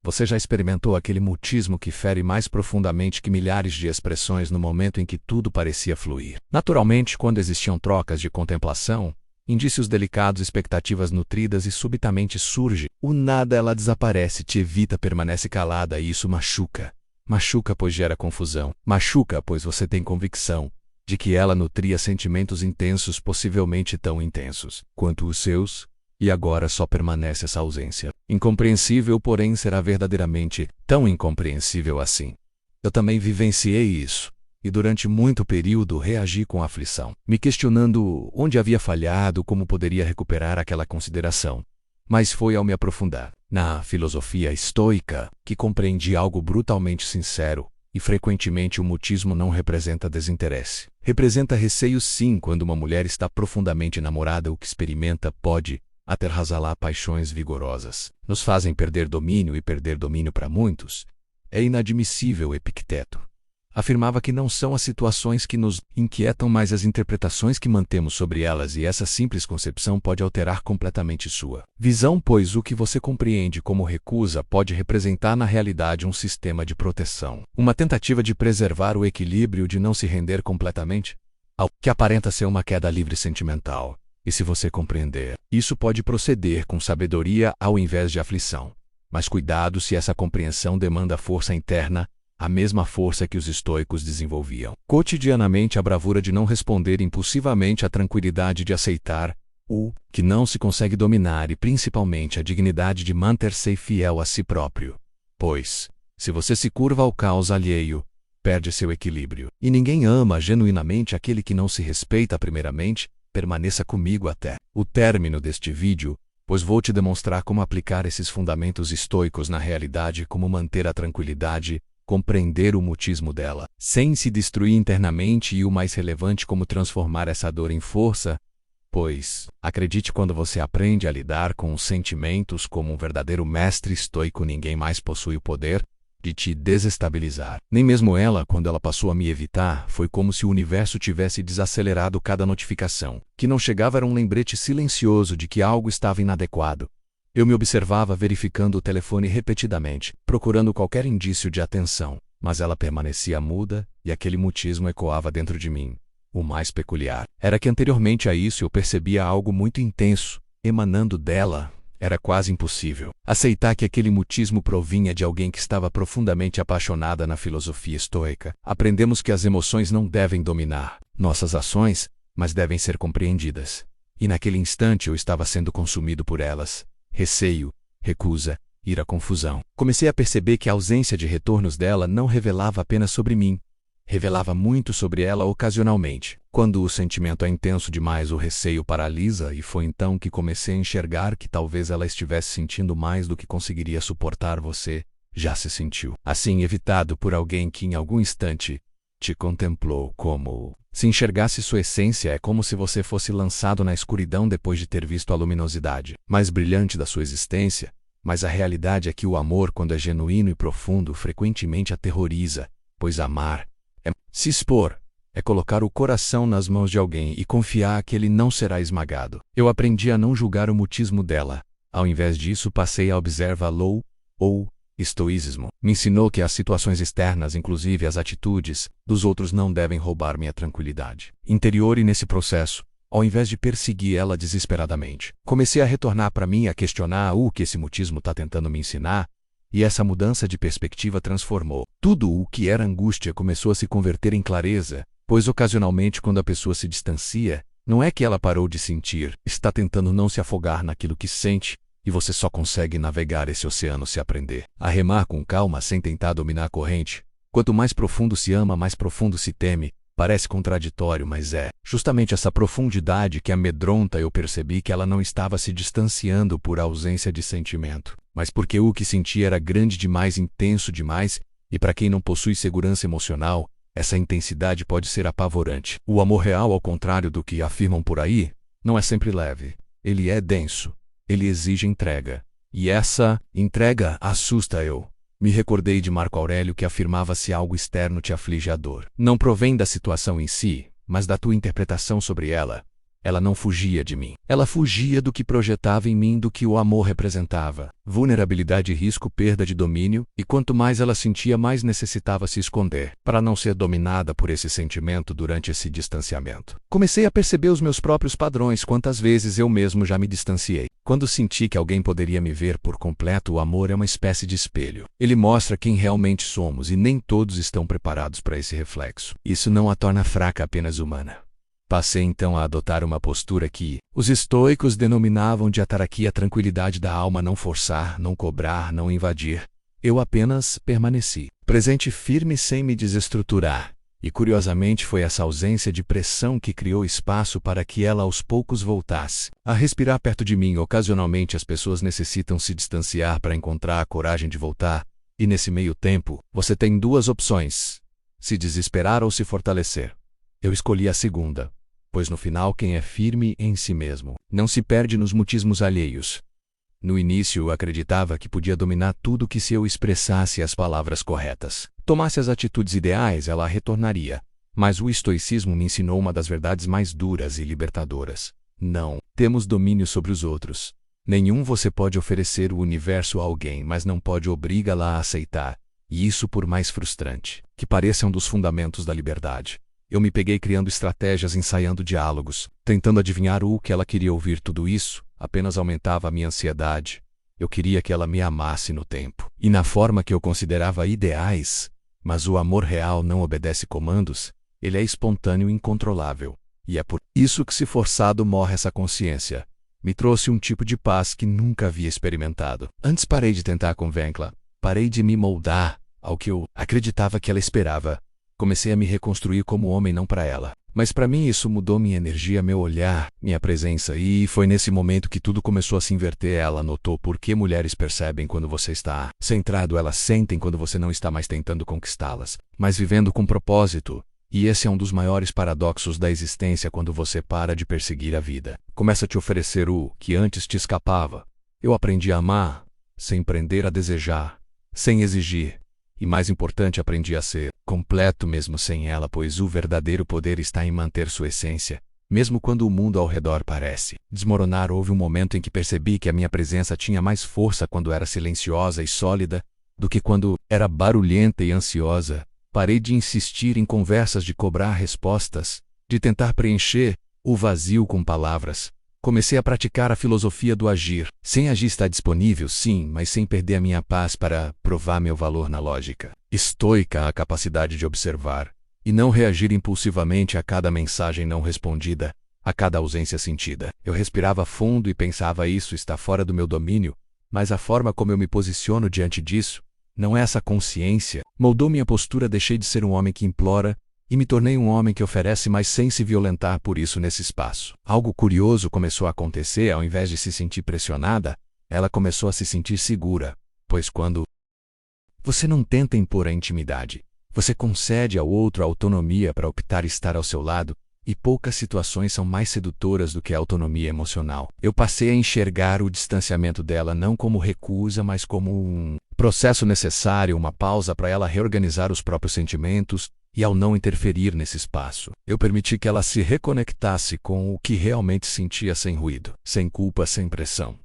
Você já experimentou aquele mutismo que fere mais profundamente que milhares de expressões no momento em que tudo parecia fluir? Naturalmente, quando existiam trocas de contemplação, indícios delicados, expectativas nutridas e subitamente surge, o nada, ela desaparece, te evita, permanece calada e isso machuca. Machuca pois gera confusão. Machuca pois você tem convicção de que ela nutria sentimentos intensos, possivelmente tão intensos quanto os seus, e agora só permanece essa ausência. Incompreensível, porém será verdadeiramente tão incompreensível assim. Eu também vivenciei isso, e durante muito período reagi com aflição, me questionando onde havia falhado, como poderia recuperar aquela consideração. Mas foi ao me aprofundar na filosofia estoica que compreendi algo brutalmente sincero, e frequentemente o mutismo não representa desinteresse. Representa receio sim. Quando uma mulher está profundamente enamorada, o que experimenta pode aterrasalar paixões vigorosas. Nos fazem perder domínio, e perder domínio para muitos é inadmissível. Epicteto afirmava que não são as situações que nos inquietam, mas as interpretações que mantemos sobre elas, e essa simples concepção pode alterar completamente sua visão, pois o que você compreende como recusa pode representar na realidade um sistema de proteção, uma tentativa de preservar o equilíbrio, de não se render completamente ao que aparenta ser uma queda livre sentimental. E se você compreender, isso pode proceder com sabedoria ao invés de aflição. Mas cuidado se essa compreensão demanda força interna, a mesma força que os estoicos desenvolviam cotidianamente, a bravura de não responder impulsivamente, a tranquilidade de aceitar o que não se consegue dominar, e principalmente a dignidade de manter-se fiel a si próprio. Pois, se você se curva ao caos alheio, perde seu equilíbrio. E ninguém ama genuinamente aquele que não se respeita primeiramente. Permaneça comigo até o término deste vídeo, pois vou te demonstrar como aplicar esses fundamentos estoicos na realidade, como manter a tranquilidade, compreender o mutismo dela, sem se destruir internamente, e o mais relevante, como transformar essa dor em força, pois, acredite, quando você aprende a lidar com os sentimentos como um verdadeiro mestre estoico, ninguém mais possui o poder de te desestabilizar. Nem mesmo ela. Quando ela passou a me evitar, foi como se o universo tivesse desacelerado. Cada notificação que não chegava era um lembrete silencioso de que algo estava inadequado. Eu me observava verificando o telefone repetidamente, procurando qualquer indício de atenção, mas ela permanecia muda, e aquele mutismo ecoava dentro de mim. O mais peculiar era que anteriormente a isso eu percebia algo muito intenso emanando dela. Era quase impossível aceitar que aquele mutismo provinha de alguém que estava profundamente apaixonada. Na filosofia estoica, aprendemos que as emoções não devem dominar nossas ações, mas devem ser compreendidas. E naquele instante eu estava sendo consumido por elas. Receio, recusa, ira, confusão. Comecei a perceber que a ausência de retornos dela não revelava apenas sobre mim. Revelava muito sobre ela ocasionalmente. Quando o sentimento é intenso demais, o receio paralisa, e foi então que comecei a enxergar que talvez ela estivesse sentindo mais do que conseguiria suportar. Você já se sentiu assim, evitado por alguém que em algum instante te contemplou como se enxergasse sua essência? É como se você fosse lançado na escuridão depois de ter visto a luminosidade mais brilhante da sua existência. Mas a realidade é que o amor, quando é genuíno e profundo, frequentemente aterroriza, pois amar é se expor, é colocar o coração nas mãos de alguém e confiar que ele não será esmagado. Eu aprendi a não julgar o mutismo dela. Ao invés disso, passei a observá-lo, ou estoicismo me ensinou que as situações externas, inclusive as atitudes dos outros, não devem roubar minha tranquilidade interior. E nesse processo, ao invés de perseguir ela desesperadamente, comecei a retornar para mim, a questionar o que esse mutismo está tentando me ensinar. E essa mudança de perspectiva transformou tudo o que era angústia, começou a se converter em clareza, pois ocasionalmente, quando a pessoa se distancia, não é que ela parou de sentir, está tentando não se afogar naquilo que sente, e você só consegue navegar esse oceano se aprender a remar com calma, sem tentar dominar a corrente. Quanto mais profundo se ama, mais profundo se teme. Parece contraditório, mas é justamente essa profundidade que amedronta. Eu percebi que ela não estava se distanciando por ausência de sentimento, mas porque o que sentia era grande demais, intenso demais, e para quem não possui segurança emocional, essa intensidade pode ser apavorante. O amor real, ao contrário do que afirmam por aí, não é sempre leve. Ele é denso. Ele exige entrega. E essa entrega assusta. Eu me recordei de Marco Aurélio, que afirmava: se algo externo te aflige, a dor não provém da situação em si, mas da tua interpretação sobre ela. Ela não fugia de mim. Ela fugia do que projetava em mim, do que o amor representava. Vulnerabilidade, risco, perda de domínio, e quanto mais ela sentia, mais necessitava se esconder, para não ser dominada por esse sentimento durante esse distanciamento. Comecei a perceber os meus próprios padrões, quantas vezes eu mesmo já me distanciei. Quando senti que alguém poderia me ver por completo, o amor é uma espécie de espelho. Ele mostra quem realmente somos e nem todos estão preparados para esse reflexo. Isso não a torna fraca, apenas humana. Passei então a adotar uma postura que os estoicos denominavam de ataraquia, a tranquilidade da alma, não forçar, não cobrar, não invadir. Eu apenas permaneci, presente, firme, sem me desestruturar. E curiosamente foi essa ausência de pressão que criou espaço para que ela aos poucos voltasse a respirar perto de mim. Ocasionalmente as pessoas necessitam se distanciar para encontrar a coragem de voltar, e nesse meio tempo, você tem duas opções: se desesperar ou se fortalecer. Eu escolhi a segunda, pois no final quem é firme em si mesmo não se perde nos mutismos alheios. No início eu acreditava que podia dominar tudo, que se eu expressasse as palavras corretas, tomasse as atitudes ideais, ela retornaria. Mas o estoicismo me ensinou uma das verdades mais duras e libertadoras. Não temos domínio sobre os outros. Nenhum. Você pode oferecer o universo a alguém, mas não pode obrigá-la a aceitar. E isso, por mais frustrante que pareça, é um dos fundamentos da liberdade. Eu me peguei criando estratégias, ensaiando diálogos, tentando adivinhar o que ela queria ouvir. Tudo isso apenas aumentava a minha ansiedade. Eu queria que ela me amasse no tempo e na forma que eu considerava ideais. Mas o amor real não obedece comandos, ele é espontâneo e incontrolável. E é por isso que, se forçado, morre. Essa consciência me trouxe um tipo de paz que nunca havia experimentado. Antes parei de tentar convencê-la, parei de me moldar ao que eu acreditava que ela esperava. Comecei a me reconstruir como homem, não para ela, mas para mim. Isso mudou minha energia, meu olhar, minha presença, e foi nesse momento que tudo começou a se inverter. Ela notou por que mulheres percebem quando você está centrado, elas sentem quando você não está mais tentando conquistá-las, mas vivendo com propósito. E esse é um dos maiores paradoxos da existência. Quando você para de perseguir a vida, começa a te oferecer o que antes te escapava. Eu aprendi a amar, sem prender, a desejar, sem exigir. E mais importante, aprendi a ser completo mesmo sem ela, pois o verdadeiro poder está em manter sua essência, mesmo quando o mundo ao redor parece desmoronar. Houve um momento em que percebi que a minha presença tinha mais força quando era silenciosa e sólida do que quando era barulhenta e ansiosa. Parei de insistir em conversas, de cobrar respostas, de tentar preencher o vazio com palavras. Comecei a praticar a filosofia do agir. Sem agir, está disponível, sim, mas sem perder a minha paz, para provar meu valor na lógica estoica, a capacidade de observar e não reagir impulsivamente a cada mensagem não respondida, a cada ausência sentida. Eu respirava fundo e pensava: isso está fora do meu domínio, mas a forma como eu me posiciono diante disso, não é. Essa consciência moldou minha postura. Deixei de ser um homem que implora e me tornei um homem que oferece, mas sem se violentar por isso. Nesse espaço, algo curioso começou a acontecer. Ao invés de se sentir pressionada, ela começou a se sentir segura, pois quando você não tenta impor a intimidade, você concede ao outro a autonomia para optar estar ao seu lado, e poucas situações são mais sedutoras do que a autonomia emocional. Eu passei a enxergar o distanciamento dela não como recusa, mas como um processo necessário, uma pausa para ela reorganizar os próprios sentimentos. E ao não interferir nesse espaço, eu permiti que ela se reconectasse com o que realmente sentia, sem ruído, sem culpa, sem pressão.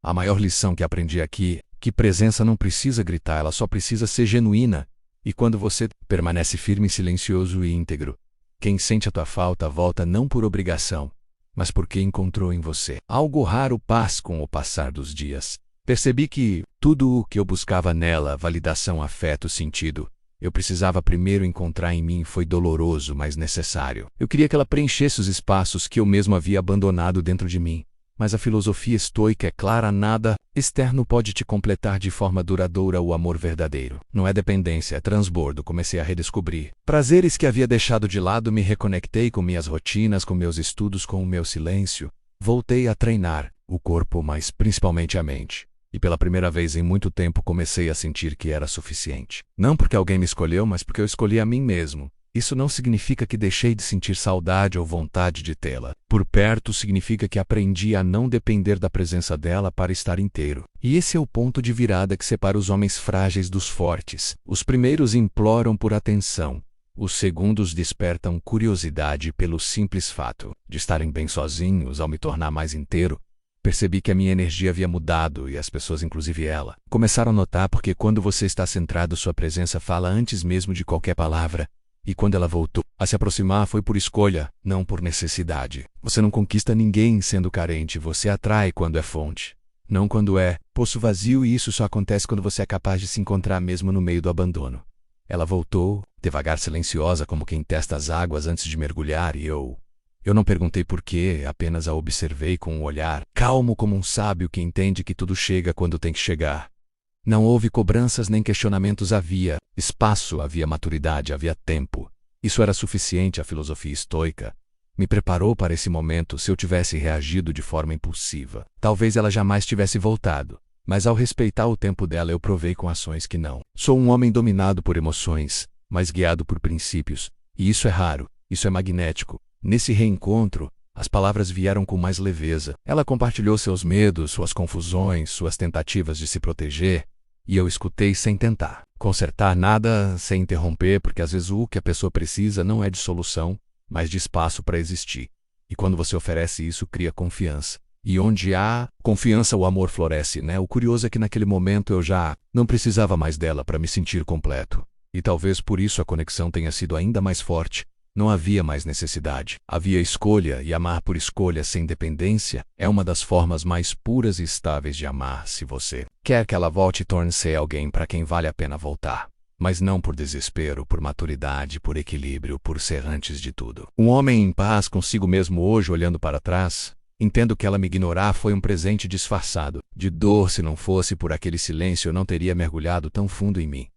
A maior lição que aprendi aqui, que presença não precisa gritar, ela só precisa ser genuína. E quando você permanece firme, silencioso e íntegro, quem sente a tua falta volta não por obrigação, mas porque encontrou em você algo raro, paz. Com o passar dos dias, percebi que tudo o que eu buscava nela, validação, afeto, sentido, eu precisava primeiro encontrar em mim. Foi doloroso, mas necessário. Eu queria que ela preenchesse os espaços que eu mesmo havia abandonado dentro de mim. Mas a filosofia estoica é clara: nada externo pode te completar de forma duradoura. O amor verdadeiro não é dependência, é transbordo. Comecei a redescobrir prazeres que havia deixado de lado. Me reconectei com minhas rotinas, com meus estudos, com o meu silêncio. Voltei a treinar o corpo, mas principalmente a mente. E pela primeira vez em muito tempo comecei a sentir que era suficiente. Não porque alguém me escolheu, mas porque eu escolhi a mim mesmo. Isso não significa que deixei de sentir saudade ou vontade de tê-la por perto. Significa que aprendi a não depender da presença dela para estar inteiro. E esse é o ponto de virada que separa os homens frágeis dos fortes. Os primeiros imploram por atenção, Os segundos despertam curiosidade pelo simples fato de estarem bem sozinhos. Ao me tornar mais inteiro, percebi que a minha energia havia mudado e as pessoas, inclusive ela, começaram a notar, porque quando você está centrado, sua presença fala antes mesmo de qualquer palavra. E quando ela voltou a se aproximar, foi por escolha, não por necessidade. Você não conquista ninguém sendo carente, você atrai quando é fonte, não quando é poço vazio, e isso só acontece quando você é capaz de se encontrar mesmo no meio do abandono. Ela voltou, devagar, silenciosa, como quem testa as águas antes de mergulhar, e eu não perguntei por quê, apenas a observei com um olhar calmo como um sábio que entende que tudo chega quando tem que chegar. Não houve cobranças nem questionamentos, havia espaço, havia maturidade, havia tempo. Isso era suficiente. A filosofia estoica me preparou para esse momento. Se eu tivesse reagido de forma impulsiva, talvez ela jamais tivesse voltado. Mas ao respeitar o tempo dela, eu provei com ações que não. Sou um homem dominado por emoções, mas guiado por princípios. E isso é raro, isso é magnético. Nesse reencontro, as palavras vieram com mais leveza. Ela compartilhou seus medos, suas confusões, suas tentativas de se proteger. E eu escutei sem tentar consertar nada, sem interromper, porque às vezes o que a pessoa precisa não é de solução, mas de espaço para existir. E quando você oferece isso, cria confiança. E onde há confiança, o amor floresce, né? O curioso é que naquele momento eu já não precisava mais dela para me sentir completo. E talvez por isso a conexão tenha sido ainda mais forte. Não havia mais necessidade. Havia escolha, e amar por escolha sem dependência é uma das formas mais puras e estáveis de amar. Se você quer que ela volte, torne-se alguém para quem vale a pena voltar. Mas não por desespero, por maturidade, por equilíbrio, por ser antes de tudo um homem em paz consigo mesmo. Hoje, olhando para trás, entendo que ela me ignorar foi um presente disfarçado de dor. Se não fosse por aquele silêncio, eu não teria mergulhado tão fundo em mim.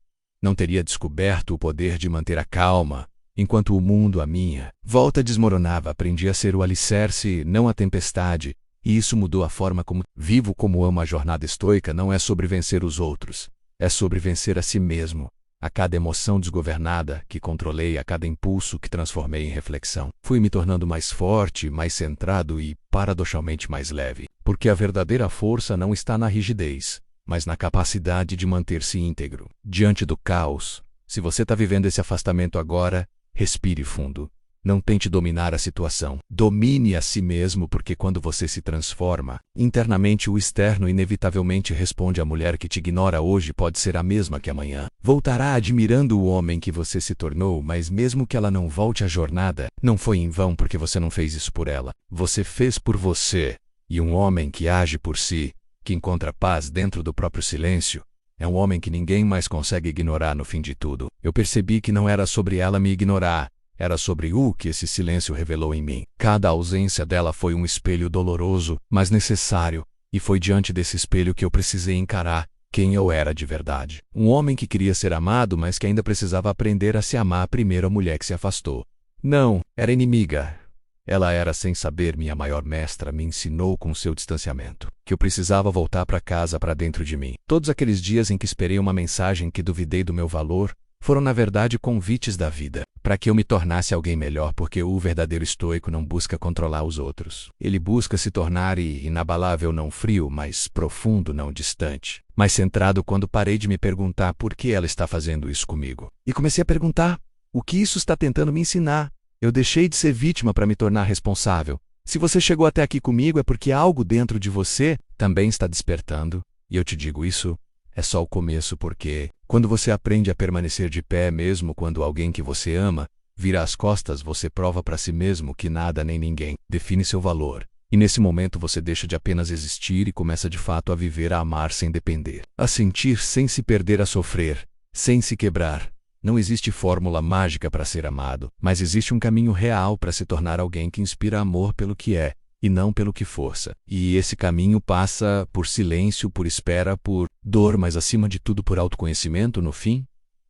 Não teria descoberto o poder de manter a calma enquanto o mundo à minha volta desmoronava. Aprendi a ser o alicerce, não a tempestade, e isso mudou a forma como vivo, como amo. A jornada estoica não é sobre vencer os outros, é sobre vencer a si mesmo. A cada emoção desgovernada que controlei, a cada impulso que transformei em reflexão, fui me tornando mais forte, mais centrado e, paradoxalmente, mais leve. Porque a verdadeira força não está na rigidez, mas na capacidade de manter-se íntegro diante do caos. Se você está vivendo esse afastamento agora, respire fundo. Não tente dominar a situação. Domine a si mesmo, porque quando você se transforma internamente, o externo inevitavelmente responde. A mulher que te ignora hoje pode ser a mesma que amanhã voltará admirando o homem que você se tornou, mas mesmo que ela não volte, a jornada não foi em vão, porque você não fez isso por ela. Você fez por você. E um homem que age por si, que encontra paz dentro do próprio silêncio, é um homem que ninguém mais consegue ignorar. No fim de tudo, eu percebi que não era sobre ela me ignorar, era sobre o que esse silêncio revelou em mim. Cada ausência dela foi um espelho doloroso, mas necessário, e foi diante desse espelho que eu precisei encarar quem eu era de verdade. Um homem que queria ser amado, mas que ainda precisava aprender a se amar. Primeiro, a mulher que se afastou não era inimiga. Ela era, sem saber, minha maior mestra. Me ensinou com seu distanciamento que eu precisava voltar para casa, para dentro de mim. Todos aqueles dias em que esperei uma mensagem, que duvidei do meu valor, foram na verdade convites da vida, para que eu me tornasse alguém melhor, porque o verdadeiro estoico não busca controlar os outros. Ele busca se tornar inabalável, não frio, mas profundo, não distante, mais centrado. Quando parei de me perguntar por que ela está fazendo isso comigo, e comecei a perguntar o que isso está tentando me ensinar, eu deixei de ser vítima para me tornar responsável. Se você chegou até aqui comigo, é porque algo dentro de você também está despertando, e eu te digo, isso é só o começo, porque quando você aprende a permanecer de pé, mesmo quando alguém que você ama vira as costas, você prova para si mesmo que nada nem ninguém define seu valor. E nesse momento você deixa de apenas existir e começa de fato a viver, a amar sem depender, a sentir sem se perder, a sofrer sem se quebrar. Não existe fórmula mágica para ser amado, mas existe um caminho real para se tornar alguém que inspira amor pelo que é, e não pelo que força. E esse caminho passa por silêncio, por espera, por dor, mas acima de tudo por autoconhecimento. No fim,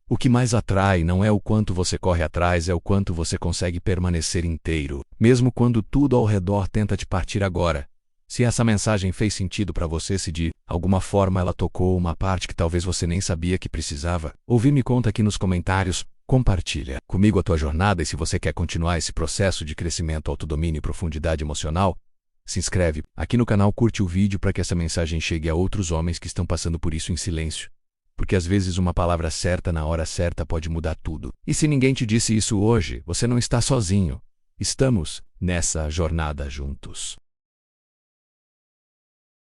o que mais atrai não é o quanto você corre atrás, é o quanto você consegue permanecer inteiro, mesmo quando tudo ao redor tenta te partir. Agora, se essa mensagem fez sentido para você, se de alguma forma ela tocou uma parte que talvez você nem sabia que precisava ouvir, me conta aqui nos comentários. Compartilha comigo a tua jornada, e se você quer continuar esse processo de crescimento, autodomínio e profundidade emocional, se inscreve aqui no canal, curte o vídeo para que essa mensagem chegue a outros homens que estão passando por isso em silêncio. porque às vezes uma palavra certa na hora certa pode mudar tudo. E se ninguém te disse isso hoje, você não está sozinho. Estamos nessa jornada juntos.